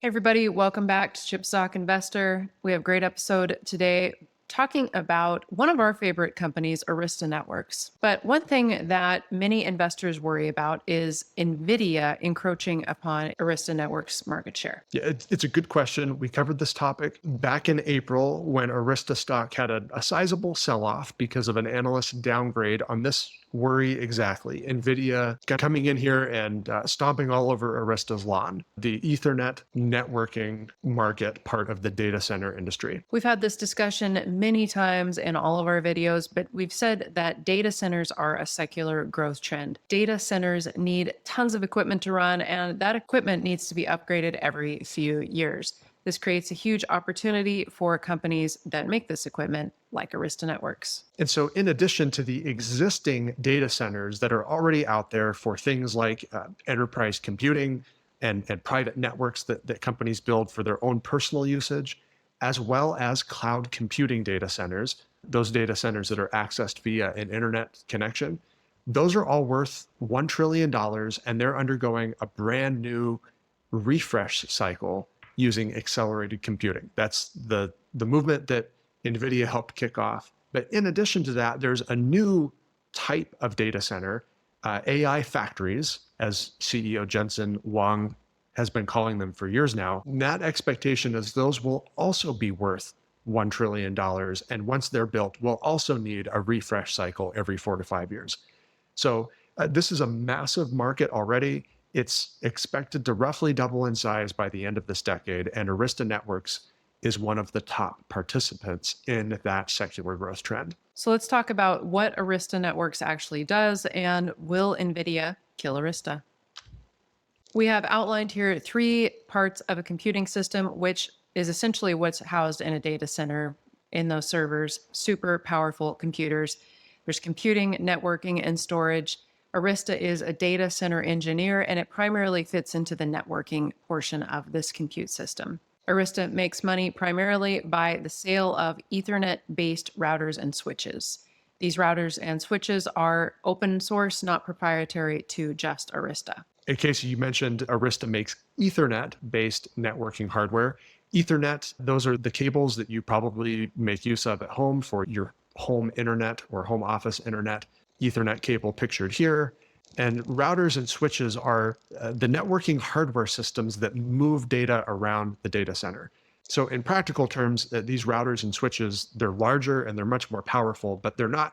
Hey everybody, welcome back to Chipstock Investor. We have a great episode today talking about one of our favorite companies, Arista Networks. But one thing that many investors worry about is Nvidia encroaching upon Arista Networks' market share. Yeah, it's a good question. We covered this topic back in April when Arista stock had a sizable sell-off because of an analyst downgrade on this worry exactly. Nvidia coming in here and stomping all over Arista's lawn, the Ethernet networking market part of the data center industry. We've had this discussion many times in all of our videos, but we've said that data centers are a secular growth trend. Data centers need tons of equipment to run, and that equipment needs to be upgraded every few years. This creates a huge opportunity for companies that make this equipment, like Arista Networks. And so, in addition to the existing data centers that are already out there for things like enterprise computing and private networks that companies build for their own personal usage, as well as cloud computing data centers, those data centers that are accessed via an internet connection, those are all worth $1 trillion and they're undergoing a brand new refresh cycle using accelerated computing. That's the movement that NVIDIA helped kick off. But in addition to that, there's a new type of data center, AI factories, as CEO Jensen Huang has been calling them for years now. And that expectation is those will also be worth $1 trillion. And once they're built, we'll also need a refresh cycle every 4 to 5 years. So this is a massive market already. It's expected to roughly double in size by the end of this decade, and Arista Networks is one of the top participants in that secular growth trend. So let's talk about what Arista Networks actually does, and will Nvidia kill Arista? We have outlined here 3 parts of a computing system, which is essentially what's housed in a data center in those servers, super powerful computers. There's computing, networking, and storage. Arista is a data center engineer, and it primarily fits into the networking portion of this compute system. Arista makes money primarily by the sale of Ethernet-based routers and switches. These routers and switches are open source, not proprietary to just Arista. In case you mentioned, Arista makes Ethernet-based networking hardware. Ethernet, those are the cables that you probably make use of at home for your home internet or home office internet. Ethernet cable pictured here. And routers and switches are the networking hardware systems that move data around the data center. So in practical terms, these routers and switches, they're larger and they're much more powerful, but they're not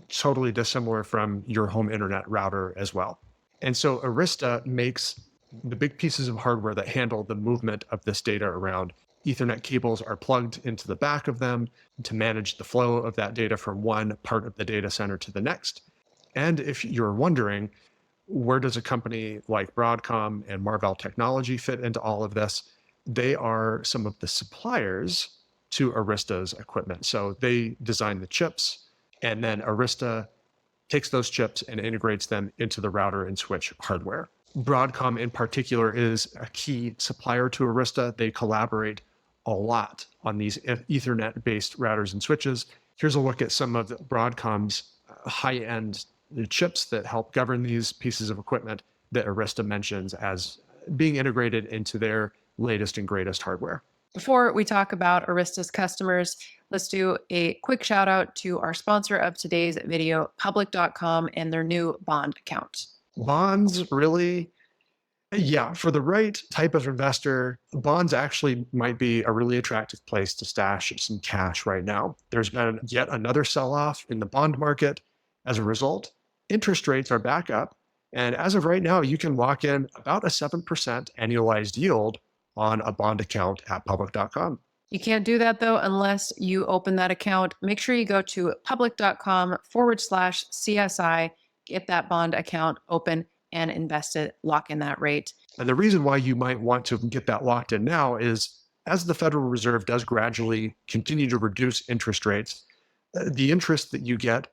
totally dissimilar from your home internet router as well. And so Arista makes the big pieces of hardware that handle the movement of this data around. Ethernet cables are plugged into the back of them to manage the flow of that data from one part of the data center to the next. And if you're wondering, where does a company like Broadcom and Marvell Technology fit into all of this? They are some of the suppliers to Arista's equipment. So they design the chips, and then Arista takes those chips and integrates them into the router and switch hardware. Broadcom in particular is a key supplier to Arista. They collaborate a lot on these Ethernet-based routers and switches. Here's a look at some of Broadcom's high-end chips that help govern these pieces of equipment that Arista mentions as being integrated into their latest and greatest hardware. Before we talk about Arista's customers, let's do a quick shout out to our sponsor of today's video, public.com, and their new bond account. Bonds, really? Yeah, for the right type of investor, bonds actually might be a really attractive place to stash some cash right now. There's been yet another sell-off in the bond market. As a result, interest rates are back up. And as of right now, you can lock in about a 7% annualized yield on a bond account at public.com. You can't do that though unless you open that account. Make sure you go to public.com/CSI, get that bond account open and invest it, lock in that rate. And the reason why you might want to get that locked in now is as the Federal Reserve does gradually continue to reduce interest rates, the interest that you get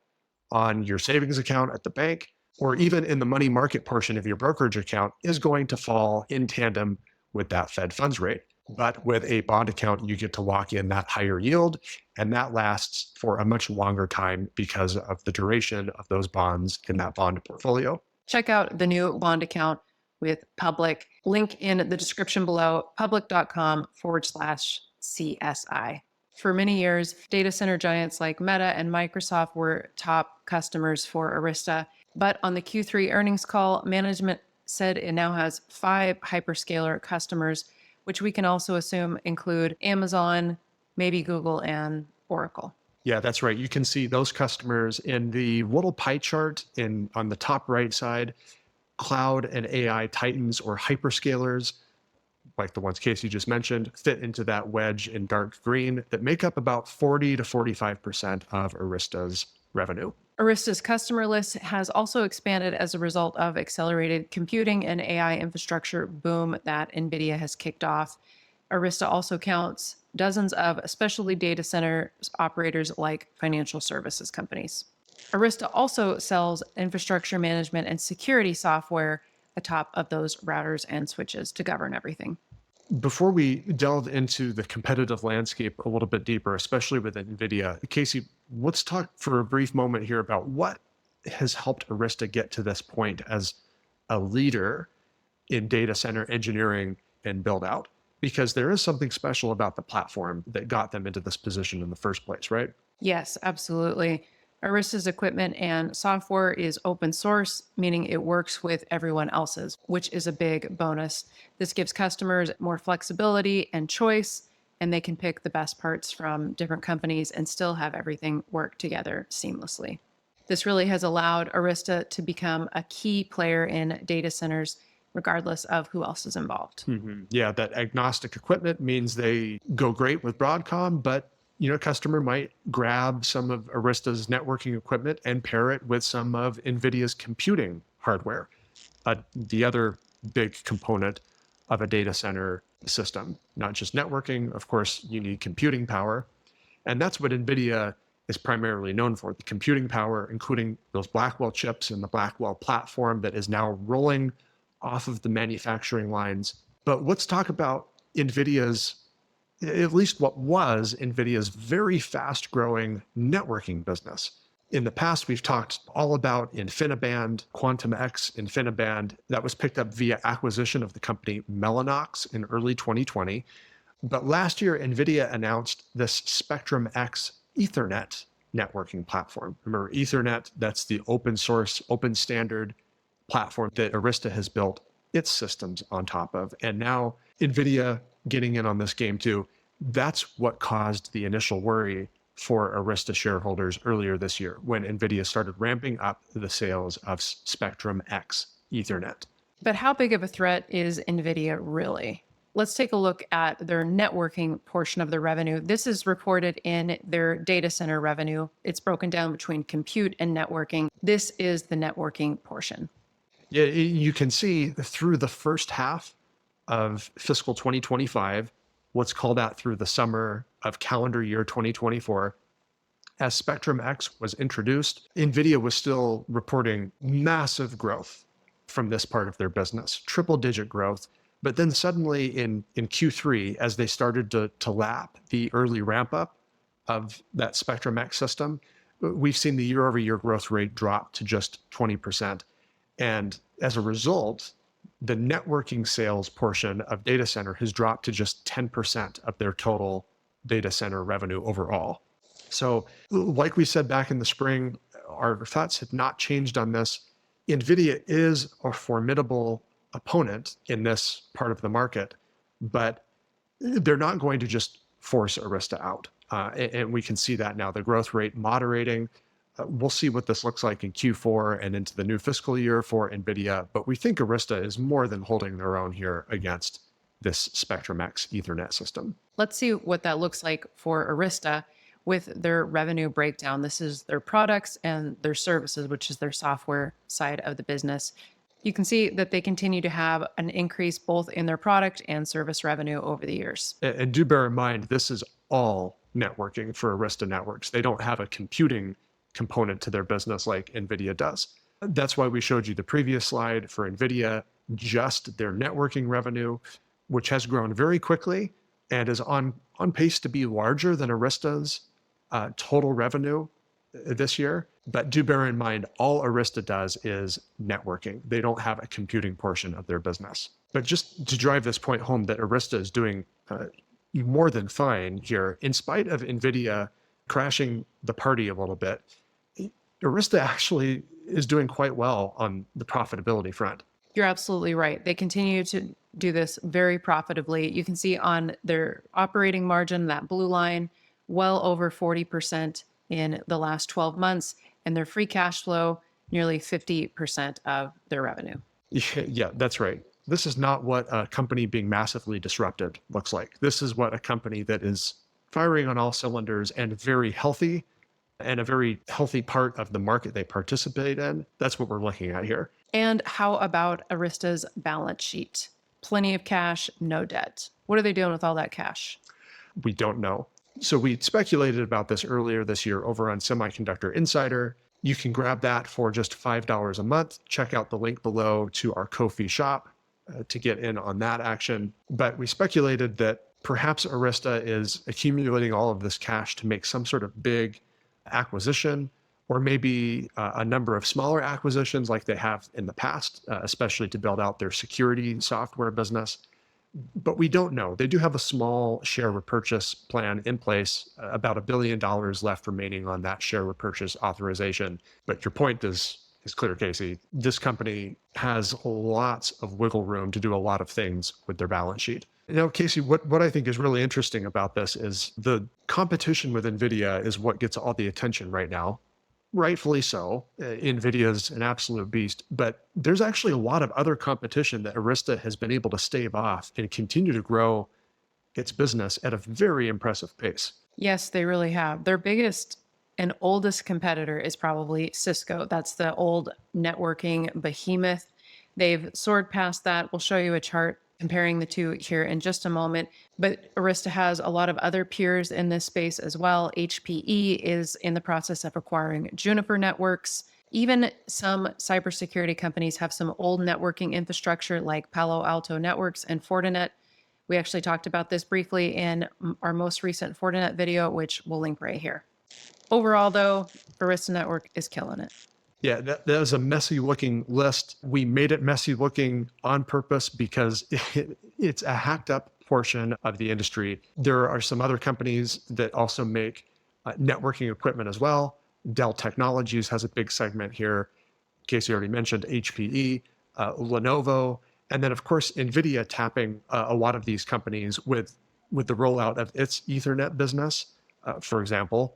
on your savings account at the bank, or even in the money market portion of your brokerage account, is going to fall in tandem with that Fed funds rate. But with a bond account, you get to lock in that higher yield, and that lasts for a much longer time because of the duration of those bonds in that bond portfolio. Check out the new bond account. with public. Link in the description below, public.com/CSI. For many years, data center giants like Meta and Microsoft were top customers for Arista. But on the Q3 earnings call, management said it now has 5 hyperscaler customers, which we can also assume include Amazon, maybe Google, and Oracle. Yeah, that's right. You can see those customers in the little pie chart on the top right side. Cloud and AI titans or hyperscalers, like the ones Casey just mentioned, fit into that wedge in dark green that make up about 40 to 45% of Arista's revenue. Arista's customer list has also expanded as a result of accelerated computing and AI infrastructure boom that Nvidia has kicked off. Arista also counts dozens of specialty data center operators like financial services companies. Arista also sells infrastructure management and security software atop of those routers and switches to govern everything. Before we delve into the competitive landscape a little bit deeper, especially with NVIDIA, Casey, let's talk for a brief moment here about what has helped Arista get to this point as a leader in data center engineering and build out, because there is something special about the platform that got them into this position in the first place, right? Yes, absolutely. Arista's equipment and software is open source, meaning it works with everyone else's, which is a big bonus. This gives customers more flexibility and choice, and they can pick the best parts from different companies and still have everything work together seamlessly. This really has allowed Arista to become a key player in data centers, regardless of who else is involved. Yeah, that agnostic equipment means they go great with Broadcom, but a customer might grab some of Arista's networking equipment and pair it with some of NVIDIA's computing hardware. The other big component of a data center system, not just networking, of course, you need computing power. And that's what NVIDIA is primarily known for, the computing power, including those Blackwell chips and the Blackwell platform that is now rolling off of the manufacturing lines. But let's talk about NVIDIA's, at least what was NVIDIA's very fast growing networking business. In the past, we've talked all about InfiniBand, Quantum X InfiniBand. That was picked up via acquisition of the company Mellanox in early 2020. But last year, NVIDIA announced this Spectrum X Ethernet networking platform. Remember, Ethernet, that's the open source, open standard platform that Arista has built its systems on top of. And now NVIDIA getting in on this game too. That's what caused the initial worry for Arista shareholders earlier this year when NVIDIA started ramping up the sales of Spectrum X Ethernet. But how big of a threat is NVIDIA really? Let's take a look at their networking portion of the revenue. This is reported in their data center revenue. It's broken down between compute and networking. This is the networking portion. Yeah, you can see through the first half of fiscal 2025, what's called out through the summer of calendar year 2024, as Spectrum X was introduced, NVIDIA was still reporting massive growth from this part of their business, triple-digit growth. But then suddenly in Q3, as they started to lap the early ramp up of that Spectrum X system, we've seen the year-over-year growth rate drop to just 20%. And as a result, the networking sales portion of data center has dropped to just 10% of their total data center revenue overall. So like we said back in the spring, our thoughts have not changed on this. NVIDIA is a formidable opponent in this part of the market, but they're not going to just force Arista out. And we can see that now, the growth rate moderating. We'll see what this looks like in Q4 and into the new fiscal year for NVIDIA, but we think Arista is more than holding their own here against this Spectrum X Ethernet system. Let's see what that looks like for Arista with their revenue breakdown. This is their products and their services, which is their software side of the business. You can see that they continue to have an increase both in their product and service revenue over the years. And do bear in mind, this is all networking for Arista Networks. They don't have a computing component to their business like NVIDIA does. That's why we showed you the previous slide for NVIDIA, just their networking revenue, which has grown very quickly and is on pace to be larger than Arista's total revenue this year. But do bear in mind, all Arista does is networking. They don't have a computing portion of their business. But just to drive this point home that Arista is doing more than fine here, in spite of NVIDIA crashing the party a little bit, Arista actually is doing quite well on the profitability front. You're absolutely right. They continue to do this very profitably. You can see on their operating margin, that blue line, well over 40% in the last 12 months, and their free cash flow, nearly 50% of their revenue. Yeah, that's right. This is not what a company being massively disrupted looks like. This is what a company that is firing on all cylinders and very healthy, and a very healthy part of the market they participate in. That's what we're looking at here. And how about Arista's balance sheet? Plenty of cash, no debt. What are they doing with all that cash? We don't know. So we speculated about this earlier this year over on Semiconductor Insider. You can grab that for just $5 a month. Check out the link below to our Ko-fi shop to get in on that action. But we speculated that perhaps Arista is accumulating all of this cash to make some sort of big acquisition, or maybe a number of smaller acquisitions like they have in the past, especially to build out their security software business. But we don't know. They do have a small share repurchase plan in place, about $1 billion left remaining on that share repurchase authorization. But your point is clear, Casey. This company has lots of wiggle room to do a lot of things with their balance sheet. Now, Casey, what I think is really interesting about this is the competition with NVIDIA is what gets all the attention right now. Rightfully so. NVIDIA is an absolute beast, but there's actually a lot of other competition that Arista has been able to stave off and continue to grow its business at a very impressive pace. Yes, they really have. Their biggest and oldest competitor is probably Cisco. That's the old networking behemoth. They've soared past that. We'll show you a chart comparing the two here in just a moment. But Arista has a lot of other peers in this space as well. HPE is in the process of acquiring Juniper Networks. Even some cybersecurity companies have some old networking infrastructure like Palo Alto Networks and Fortinet. We actually talked about this briefly in our most recent Fortinet video, which we'll link right here. Overall, though, Arista Network is killing it. Yeah, that was a messy looking list. We made it messy looking on purpose because it's a hacked up portion of the industry. There are some other companies that also make networking equipment as well. Dell Technologies has a big segment here. Casey already mentioned HPE, Lenovo, and then of course NVIDIA tapping a lot of these companies with the rollout of its Ethernet business. For example,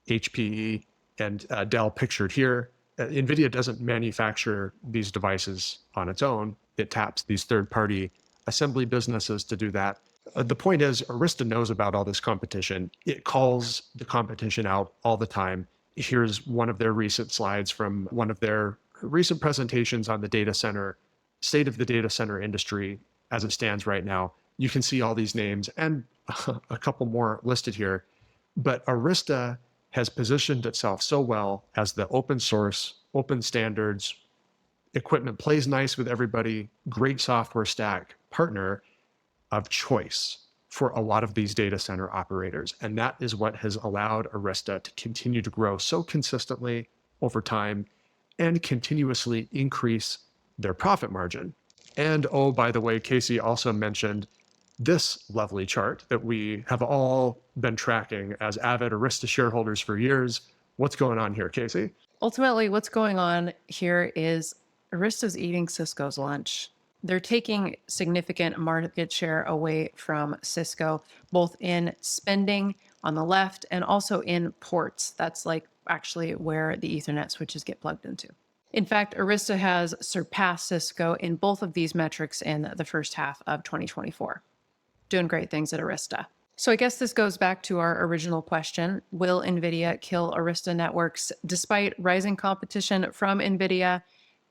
HPE and Dell pictured here. NVIDIA doesn't manufacture these devices on its own. It taps these third-party assembly businesses to do that. The point is, Arista knows about all this competition. It calls the competition out all the time. Here's one of their recent slides from one of their recent presentations on the data center, state of the data center industry as it stands right now. You can see all these names and a couple more listed here. But Arista has positioned itself so well as the open source, open standards, equipment plays nice with everybody, great software stack partner of choice for a lot of these data center operators. And that is what has allowed Arista to continue to grow so consistently over time and continuously increase their profit margin. And oh, by the way, Casey also mentioned this lovely chart that we have all been tracking as avid Arista shareholders for years. What's going on here, Casey? Ultimately, what's going on here is Arista's eating Cisco's lunch. They're taking significant market share away from Cisco, both in spending on the left and also in ports. That's like actually where the Ethernet switches get plugged into. In fact, Arista has surpassed Cisco in both of these metrics in the first half of 2024. Doing great things at Arista. So I guess this goes back to our original question. Will NVIDIA kill Arista Networks? Despite rising competition from NVIDIA,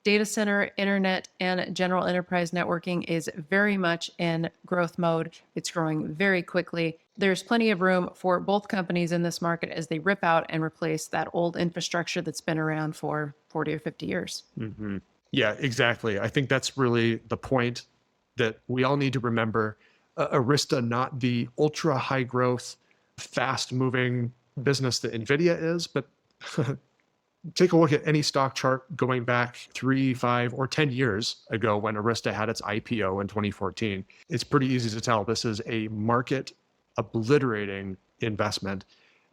data center, internet, and general enterprise networking is very much in growth mode. It's growing very quickly. There's plenty of room for both companies in this market as they rip out and replace that old infrastructure that's been around for 40 or 50 years. Mm-hmm. Yeah, exactly. I think that's really the point that we all need to remember. Arista, not the ultra high growth, fast moving business that NVIDIA is, but take a look at any stock chart going back 3, 5, or 10 years ago when Arista had its IPO in 2014. It's pretty easy to tell this is a market obliterating investment,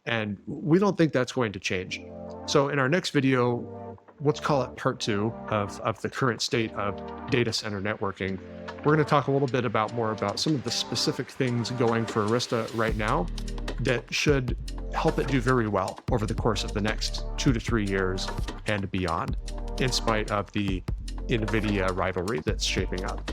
and we don't think that's going to change. So in our next video, let's call it part 2 of the current state of data center networking. We're going to talk a little bit more about some of the specific things going for Arista right now that should help it do very well over the course of the next 2 to 3 years and beyond, in spite of the Nvidia rivalry that's shaping up.